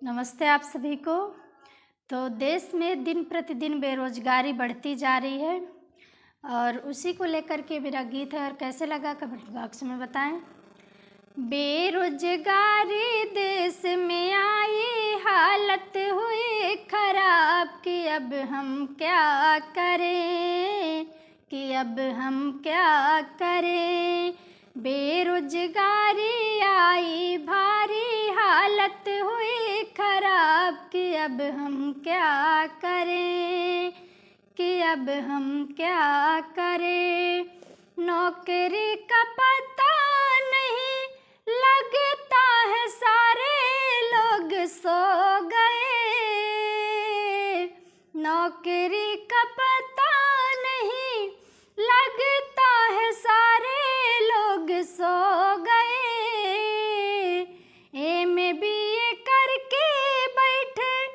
नमस्ते आप सभी को। तो देश में दिन प्रतिदिन बेरोजगारी बढ़ती जा रही है और उसी को लेकर के मेरा गीत है और कैसे लगा कमेंट बॉक्स में बताएं। बेरोजगारी देश में आई, हालत हुई खराब कि अब हम क्या करें, कि अब हम क्या करें। बेरोजगारी आई भारी, हालत हुई खराब कि अब हम क्या करें, कि अब हम क्या करें। नौकरी का पता नहीं लगता है, सारे लोग सो गए। नौकरी का पता नहीं लगता है, सारे लोग सो गए। MA BA करके बैठे,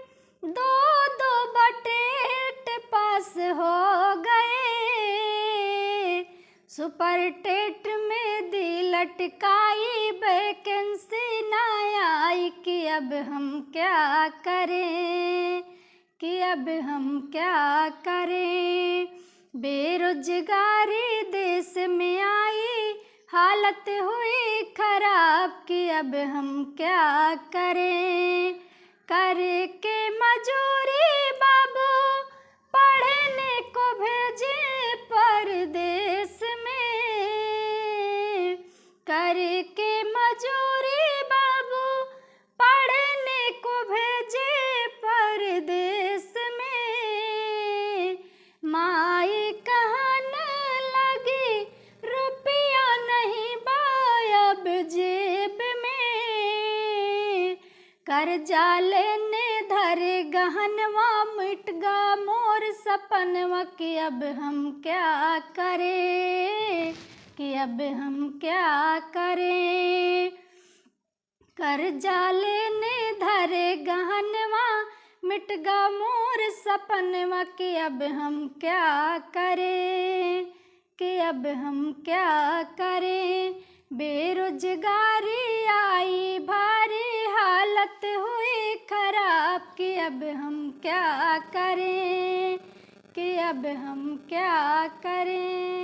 दो दो बटेट पास हो गए। सुपर टेट में दी लटकाई, वैकेंसी न आई कि अब हम क्या करें, कि अब हम क्या करें। बेरोजगारी देश में आई, हालत हुई खराब कि अब हम क्या करें। करके मजूरी बाबू पढ़ने को भेजे परदेश में। करके मजूरी बाबू पढ़ने को भेजे परदेश में। माई कहन लगी रुपया नहीं बायब जेब में। कर्जा लेने धरे गहनवा, मिट गा मोर सपनवा कि अब हम क्या करें, कि अब हम क्या करें। कर्जा लेने धरे गहनवा, मिट गा मोर सपनवा कि अब हम क्या करें, कि अब हम क्या करें। बेरोजगारी आई भारी, हालत हुई खराब कि अब हम क्या करें, कि अब हम क्या करें।